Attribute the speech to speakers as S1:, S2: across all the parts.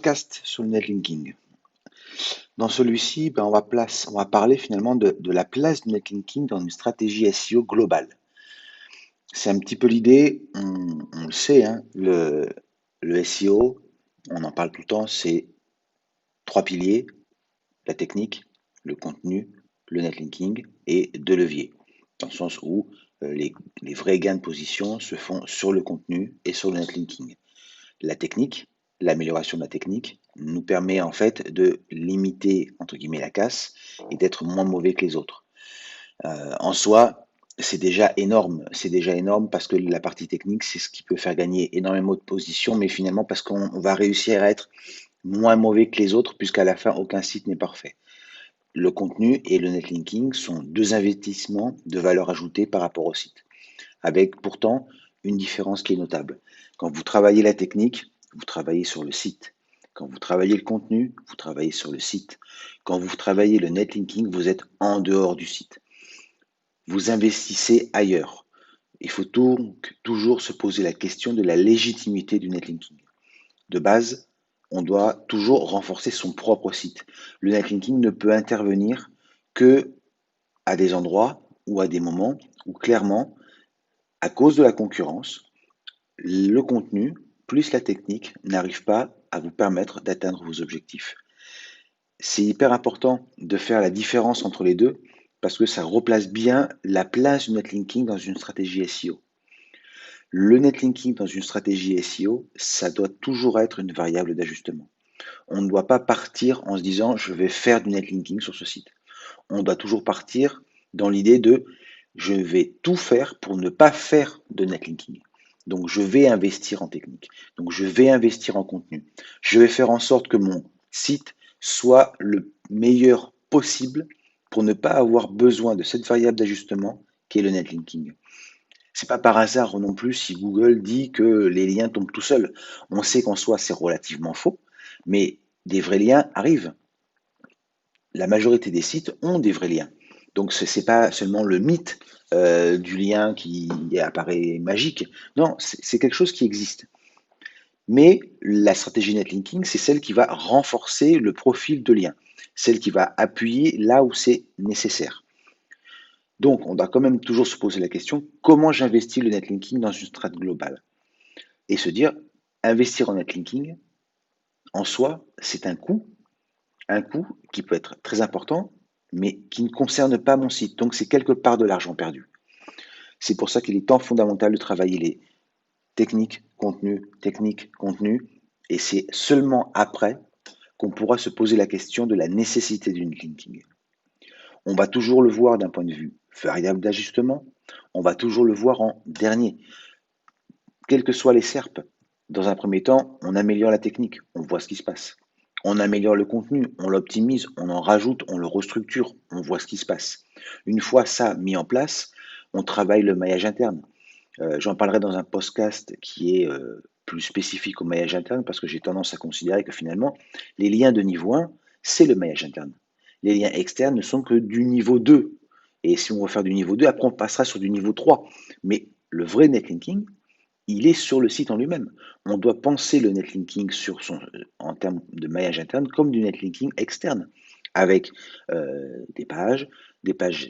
S1: podcast sur le netlinking. Dans celui-ci, on va parler finalement de la place du netlinking dans une stratégie SEO globale. C'est un petit peu l'idée, on le sait, hein, le SEO, on en parle tout le temps, c'est trois piliers, la technique, le contenu, le netlinking et deux leviers. Dans le sens où les vrais gains de position se font sur le contenu et sur le netlinking. La technique, l'amélioration de la technique, nous permet en fait de limiter entre guillemets la casse et d'être moins mauvais que les autres. En soi, c'est déjà énorme parce que la partie technique, c'est ce qui peut faire gagner énormément de positions, mais finalement parce qu'on va réussir à être moins mauvais que les autres, puisqu'à la fin, aucun site n'est parfait. Le contenu et le netlinking sont deux investissements de valeur ajoutée par rapport au site, avec pourtant une différence qui est notable. Quand vous travaillez la technique, vous travaillez sur le site. Quand vous travaillez le contenu, vous travaillez sur le site. Quand vous travaillez le netlinking, vous êtes en dehors du site. Vous investissez ailleurs. Il faut donc toujours se poser la question de la légitimité du netlinking. De base, on doit toujours renforcer son propre site. Le netlinking ne peut intervenir que à des endroits ou à des moments où clairement, à cause de la concurrence, le contenu plus la technique n'arrivent pas à vous permettre d'atteindre vos objectifs. C'est hyper important de faire la différence entre les deux parce que ça replace bien la place du netlinking dans une stratégie SEO. Le netlinking dans une stratégie SEO, ça doit toujours être une variable d'ajustement. On ne doit pas partir en se disant je vais faire du netlinking sur ce site. On doit toujours partir dans l'idée de je vais tout faire pour ne pas faire de netlinking. Donc je vais investir en technique. Donc je vais investir en contenu. Je vais faire en sorte que mon site soit le meilleur possible pour ne pas avoir besoin de cette variable d'ajustement qui est le netlinking. C'est pas par hasard non plus si Google dit que les liens tombent tout seuls. On sait qu'en soi c'est relativement faux, mais des vrais liens arrivent. La majorité des sites ont des vrais liens. Donc ce n'est pas seulement le mythe du lien qui apparaît magique. Non, c'est quelque chose qui existe. Mais la stratégie netlinking, c'est celle qui va renforcer le profil de lien, celle qui va appuyer là où c'est nécessaire. Donc, on doit quand même toujours se poser la question, comment j'investis le netlinking dans une strate globale? Et se dire, investir en netlinking, en soi, c'est un coût qui peut être très important, mais qui ne concerne pas mon site. Donc, c'est quelque part de l'argent perdu. C'est pour ça qu'il est tant fondamental de travailler les techniques, contenu, et c'est seulement après qu'on pourra se poser la question de la nécessité du netlinking. On va toujours le voir d'un point de vue variable d'ajustement, on va toujours le voir en dernier. Quels que soient les SERP, dans un premier temps, on améliore la technique, on voit ce qui se passe. On améliore le contenu, on l'optimise, on en rajoute, on le restructure, on voit ce qui se passe. Une fois ça mis en place, on travaille le maillage interne. J'en parlerai dans un podcast qui est plus spécifique au maillage interne parce que j'ai tendance à considérer que finalement, les liens de niveau 1, c'est le maillage interne. Les liens externes ne sont que du niveau 2. Et si on veut faire du niveau 2, après on passera sur du niveau 3. Mais le vrai netlinking, il est sur le site en lui-même. On doit penser le netlinking en termes de maillage interne comme du netlinking externe, avec des pages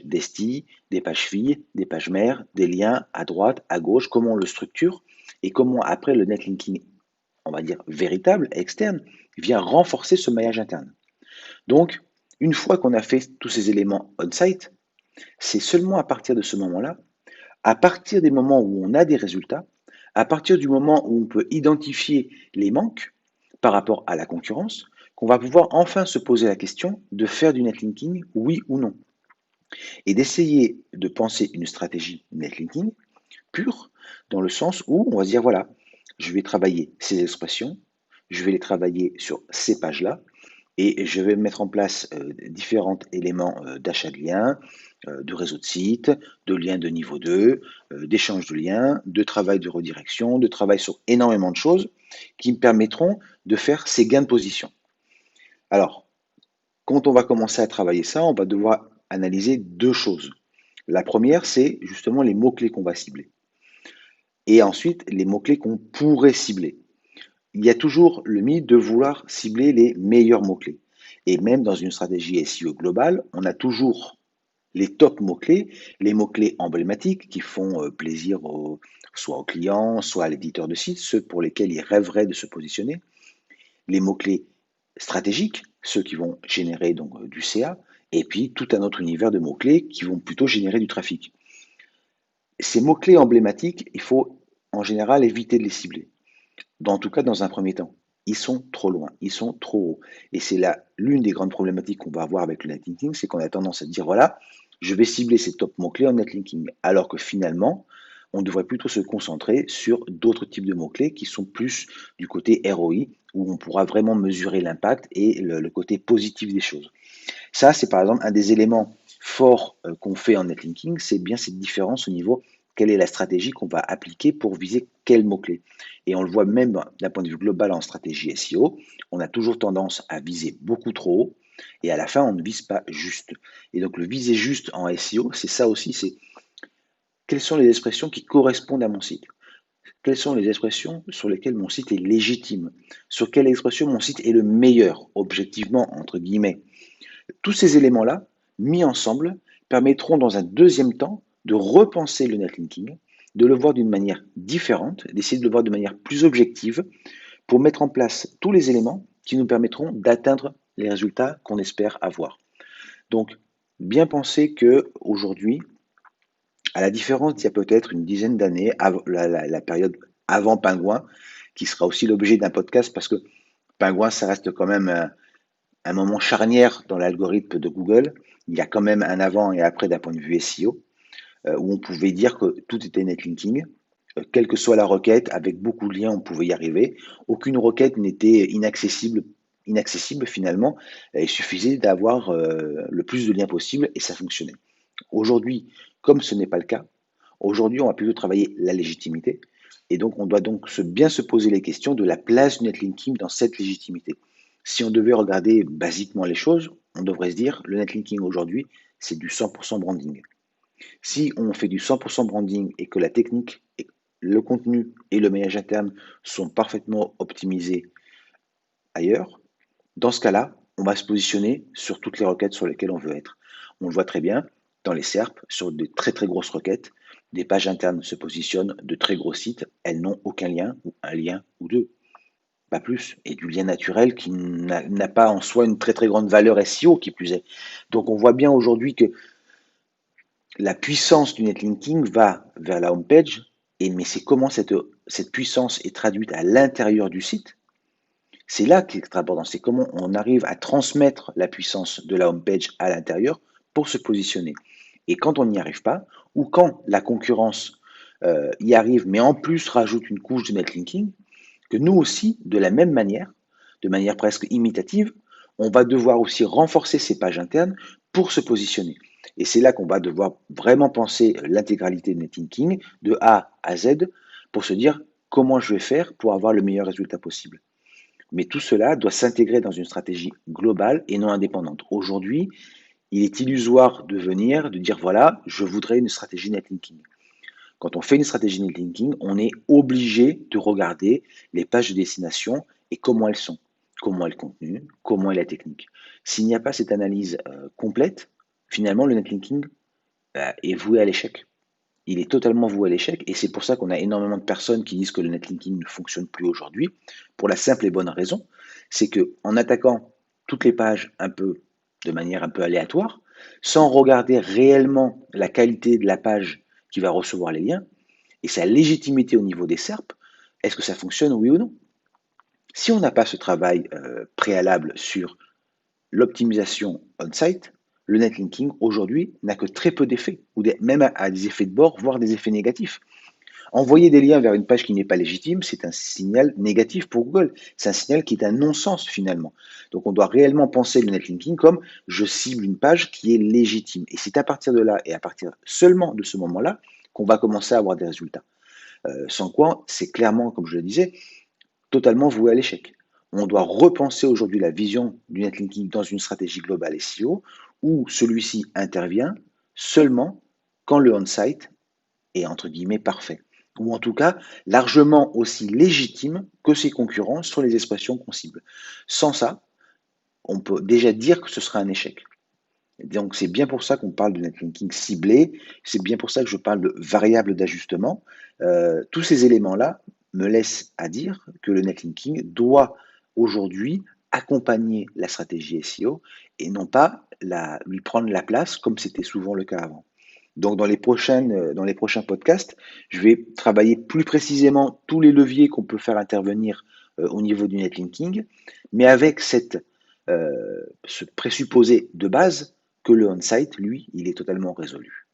S1: d'esti, des pages filles, des pages mères, des liens à droite, à gauche, comment on le structure et comment après le netlinking, on va dire véritable, externe, vient renforcer ce maillage interne. Donc, une fois qu'on a fait tous ces éléments on-site, c'est seulement à partir de ce moment-là, à partir des moments où on a des résultats, à partir du moment où on peut identifier les manques par rapport à la concurrence, qu'on va pouvoir enfin se poser la question de faire du netlinking, oui ou non. Et d'essayer de penser une stratégie netlinking pure, dans le sens où on va se dire, voilà, je vais travailler ces expressions, je vais les travailler sur ces pages-là, et je vais mettre en place différents éléments d'achat de liens, de réseau de sites, de liens de niveau 2, d'échange de liens, de travail de redirection, de travail sur énormément de choses qui me permettront de faire ces gains de position. Alors, quand on va commencer à travailler ça, on va devoir analyser deux choses. La première, c'est justement les mots-clés qu'on va cibler. Et ensuite, les mots-clés qu'on pourrait cibler. il y a toujours le mythe de vouloir cibler les meilleurs mots-clés. Et même dans une stratégie SEO globale, on a toujours les top mots-clés, les mots-clés emblématiques qui font plaisir soit aux clients, soit à l'éditeur de site, ceux pour lesquels ils rêveraient de se positionner, les mots-clés stratégiques, ceux qui vont générer donc du CA, et puis tout un autre univers de mots-clés qui vont plutôt générer du trafic. Ces mots-clés emblématiques, il faut en général éviter de les cibler. En tout cas, dans un premier temps. Ils sont trop loin, ils sont trop hauts. Et c'est là l'une des grandes problématiques qu'on va avoir avec le netlinking, c'est qu'on a tendance à dire, voilà, je vais cibler ces top mots-clés en netlinking. Alors que finalement, on devrait plutôt se concentrer sur d'autres types de mots-clés qui sont plus du côté ROI, où on pourra vraiment mesurer l'impact et le côté positif des choses. Ça, c'est par exemple un des éléments forts qu'on fait en netlinking, c'est bien cette différence au niveau quelle est la stratégie qu'on va appliquer pour viser quel mot-clé. Et on le voit même d'un point de vue global en stratégie SEO, on a toujours tendance à viser beaucoup trop haut et à la fin, on ne vise pas juste. Et donc le viser juste en SEO, c'est ça aussi, c'est quelles sont les expressions qui correspondent à mon site. Quelles sont les expressions sur lesquelles mon site est légitime. Sur quelle expression mon site est le meilleur, objectivement, entre guillemets. Tous ces éléments-là, mis ensemble, permettront dans un deuxième temps de repenser le netlinking, de le voir d'une manière différente, d'essayer de le voir de manière plus objective pour mettre en place tous les éléments qui nous permettront d'atteindre les résultats qu'on espère avoir. Donc, bien penser que aujourd'hui, à la différence d'il y a peut-être une dizaine d'années, la période avant Pingouin, qui sera aussi l'objet d'un podcast parce que Pingouin, ça reste quand même un moment charnière dans l'algorithme de Google. Il y a quand même un avant et après d'un point de vue SEO, où on pouvait dire que tout était netlinking. Quelle que soit la requête, avec beaucoup de liens, on pouvait y arriver. Aucune requête n'était inaccessible finalement. Il suffisait d'avoir le plus de liens possible et ça fonctionnait. Aujourd'hui, comme ce n'est pas le cas, aujourd'hui, on va plutôt travailler la légitimité. Et donc, on doit donc bien se poser les questions de la place du netlinking dans cette légitimité. Si on devait regarder basiquement les choses, on devrait se dire, le netlinking aujourd'hui, c'est du 100% branding. Si on fait du 100% branding et que la technique, le contenu et le maillage interne sont parfaitement optimisés ailleurs, dans ce cas-là, on va se positionner sur toutes les requêtes sur lesquelles on veut être. On le voit très bien dans les SERP, sur de très très grosses requêtes, des pages internes se positionnent, de très gros sites, elles n'ont aucun lien, ou un lien ou deux, pas plus, et du lien naturel qui n'a pas en soi une très très grande valeur SEO qui plus est. Donc on voit bien aujourd'hui que la puissance du netlinking va vers la homepage, mais c'est comment cette puissance est traduite à l'intérieur du site. C'est là qui est très important, c'est comment on arrive à transmettre la puissance de la homepage à l'intérieur pour se positionner. Et quand on n'y arrive pas, ou quand la concurrence y arrive, mais en plus rajoute une couche de netlinking, que nous aussi, de manière presque imitative, on va devoir aussi renforcer ces pages internes pour se positionner. Et c'est là qu'on va devoir vraiment penser l'intégralité de netlinking, de A à Z, pour se dire comment je vais faire pour avoir le meilleur résultat possible. Mais tout cela doit s'intégrer dans une stratégie globale et non indépendante. Aujourd'hui, il est illusoire de dire voilà, je voudrais une stratégie netlinking. Quand on fait une stratégie netlinking, on est obligé de regarder les pages de destination et comment elles sont, comment est le contenu, comment est la technique. S'il n'y a pas cette analyse complète, finalement, le netlinking est voué à l'échec. Il est totalement voué à l'échec et c'est pour ça qu'on a énormément de personnes qui disent que le netlinking ne fonctionne plus aujourd'hui, pour la simple et bonne raison, c'est que en attaquant toutes les pages de manière un peu aléatoire, sans regarder réellement la qualité de la page qui va recevoir les liens et sa légitimité au niveau des SERP, est-ce que ça fonctionne oui ou non? Si on n'a pas ce travail préalable sur l'optimisation on-site, le netlinking aujourd'hui n'a que très peu d'effets, ou même à des effets de bord, voire des effets négatifs. Envoyer des liens vers une page qui n'est pas légitime, c'est un signal négatif pour Google. C'est un signal qui est un non-sens finalement. Donc on doit réellement penser le netlinking comme je cible une page qui est légitime. Et c'est à partir de là et à partir seulement de ce moment-là qu'on va commencer à avoir des résultats. Sans quoi, c'est clairement, comme je le disais, totalement voué à l'échec. On doit repenser aujourd'hui la vision du netlinking dans une stratégie globale SEO où celui-ci intervient seulement quand le on-site est entre guillemets parfait. ou en tout cas largement aussi légitime que ses concurrents sur les expressions qu'on cible. Sans ça, on peut déjà dire que ce sera un échec. Donc c'est bien pour ça qu'on parle de netlinking ciblé, c'est bien pour ça que je parle de variable d'ajustement. Tous ces éléments-là me laissent à dire que le netlinking doit aujourd'hui accompagner la stratégie SEO et non pas lui prendre la place comme c'était souvent le cas avant. Donc dans les prochains podcasts, je vais travailler plus précisément tous les leviers qu'on peut faire intervenir au niveau du netlinking, mais avec ce présupposé de base que le on-site, lui, il est totalement résolu.